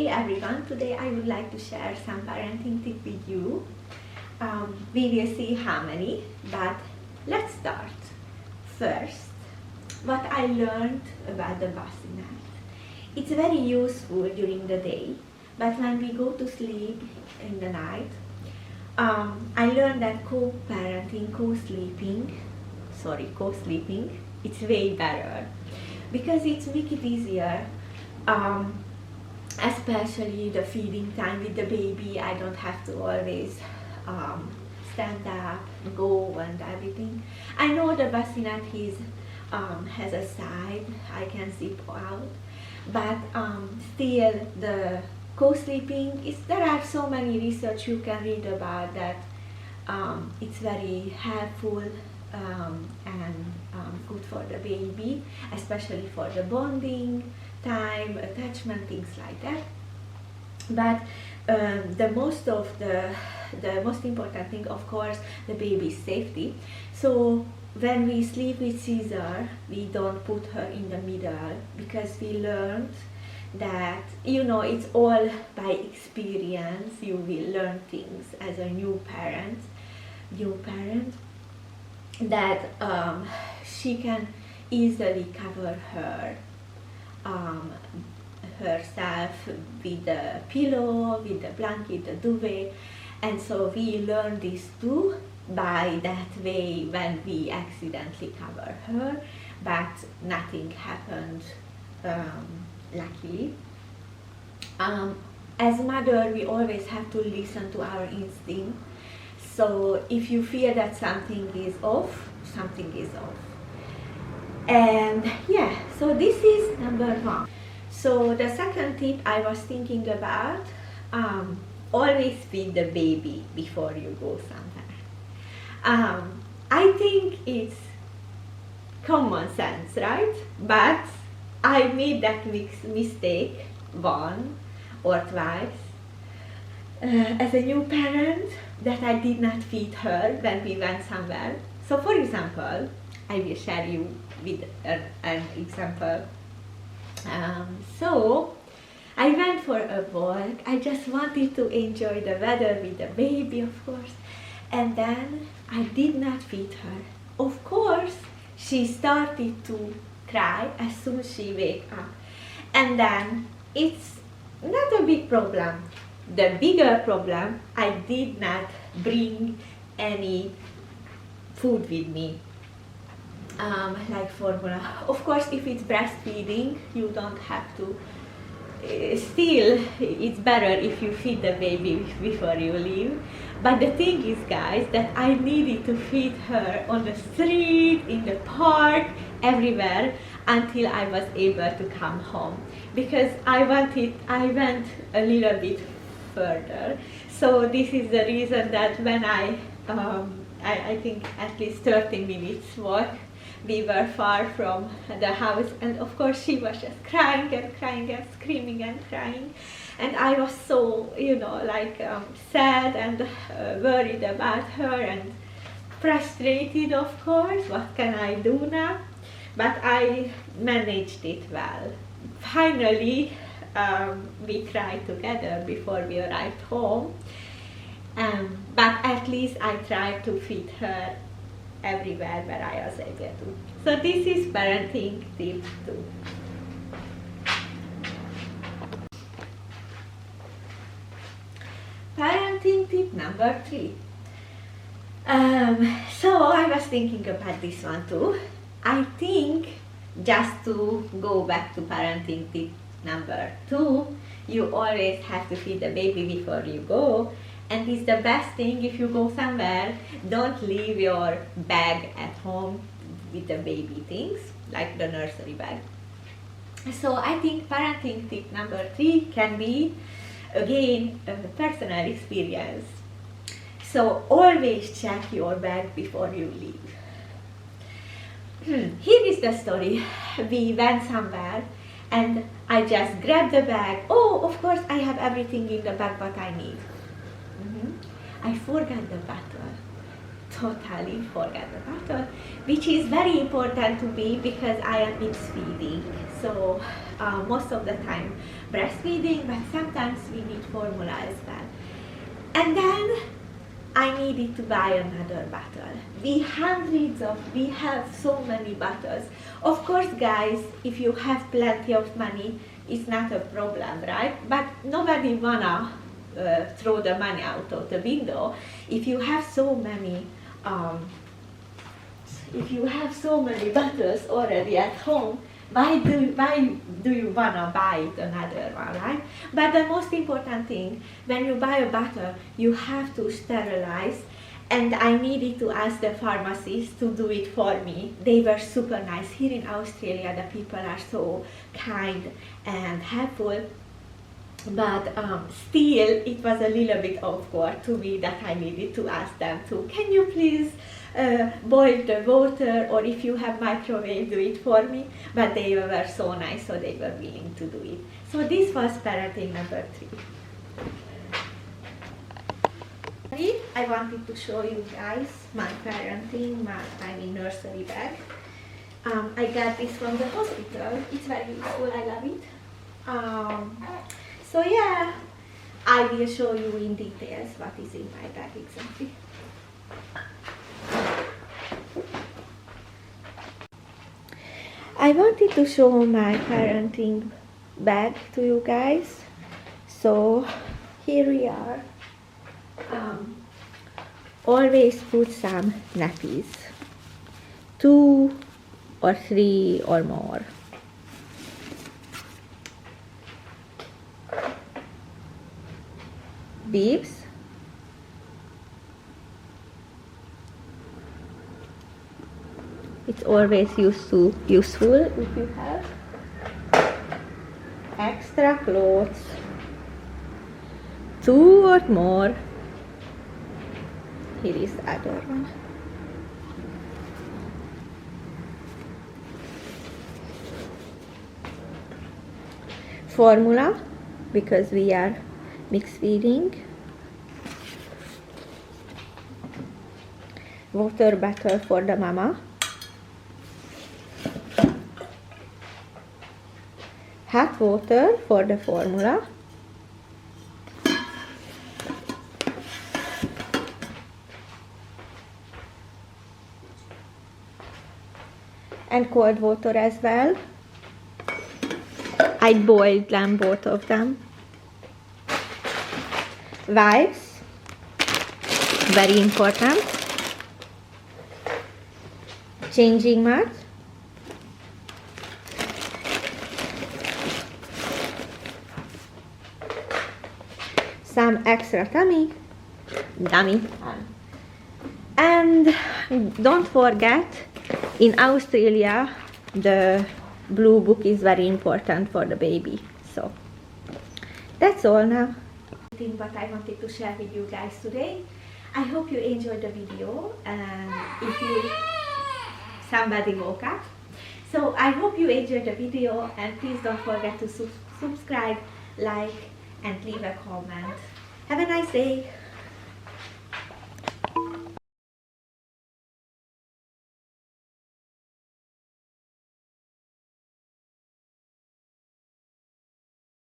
Hey everyone, today I would like to share some parenting tip with you. We will see how many, but let's start. First, what I learned about the bassinet. It's very useful during the day, but when we go to sleep in the night, I learned that co-parenting, co-sleeping, it's way better because it's make it easier. Especially the feeding time with the baby, I don't have to always stand up, go and everything. I know the bassinet has a side, I can zip out, but still the co-sleeping, there are so many research you can read about that. It's very helpful and good for the baby, especially for the bonding time, attachment, things like that. But the most important thing, of course, the baby's safety. So when we sleep with Caesar, we don't put her in the middle because we learned that, it's all by experience. You will learn things as a new parent that she can easily cover herself with the pillow, with the blanket, the duvet, and so we learn this too by that way when we accidentally cover her, but nothing happened, luckily. As mother, we always have to listen to our instinct. So if you feel that something is off, something is off. And yeah, so this is number one. So the second tip I was thinking about, always feed the baby before you go somewhere. I think it's common sense, right? But I made that mistake one or twice as a new parent, that I did not feed her when we went somewhere. So for example, I will share you with an example. So I went for a walk. I just wanted to enjoy the weather with the baby, of course, and then I did not feed her. Of course, she started to cry as soon as she wake up, and then it's not a big problem. The bigger problem, I did not bring any food with me, like formula. Of course, if it's breastfeeding, you don't have to. Still, it's better if you feed the baby before you leave. But the thing is, guys, that I needed to feed her on the street, in the park, everywhere until I was able to come home, because I went a little bit further. So this is the reason that when I think at least 30 minutes walk, we were far from the house, and of course she was just crying and crying and screaming and crying, and I was so sad and worried about her and frustrated, of course. What can I do now? But I managed it well. Finally, we cried together before we arrived home, but at least I tried to feed her everywhere where I was able to. So this is parenting tip 2. Parenting tip number 3. So I was thinking about this one too. I think, just to go back to parenting tip number 2, you always have to feed the baby before you go. And it's the best thing if you go somewhere, don't leave your bag at home with the baby things, like the nursery bag. So I think parenting tip number 3 can be, again, a personal experience. So always check your bag before you leave. Here is the story. We went somewhere and I just grabbed the bag. Oh, of course I have everything in the bag what I need. I forgot the bottle. Totally forgot the bottle, which is very important to me because I am mixed feeding. So most of the time breastfeeding, but sometimes we need formula as well. And then I needed to buy another bottle. We have so many bottles. Of course, guys, if you have plenty of money, it's not a problem, right? But nobody wanna throw the money out of the window. If you have so many bottles already at home, why do you wanna buy another one, right? But the most important thing, when you buy a bottle, you have to sterilize. And I needed to ask the pharmacist to do it for me. They were super nice. Here in Australia, the people are so kind and helpful. But still, it was a little bit awkward to me that I needed to ask them to, can you please boil the water, or if you have microwave, do it for me. But they were so nice, so they were willing to do it. So this was parenting number 3. I wanted to show you guys my parenting, nursery bag. I got this from the hospital. It's very useful, I love it. So yeah, I will show you in details what is in my bag exactly. I wanted to show my parenting bag to you guys. So here we are. Always put some nappies, 2 or 3 or more. Bibs, it's always useful if you have extra clothes, 2 or more. Here is the other one. Formula, because we are mixed feeding. Water bottle for the mama. Hot water for the formula. And cold water as well. I boiled them, both of them. Wipes, very important. Changing mat. Some extra dummy. And don't forget, in Australia, the blue book is very important for the baby. So that's all now. What I wanted to share with you guys today. I hope you enjoyed the video, and if somebody woke up. So I hope you enjoyed the video, and please don't forget to subscribe, like, and leave a comment. Have a nice day.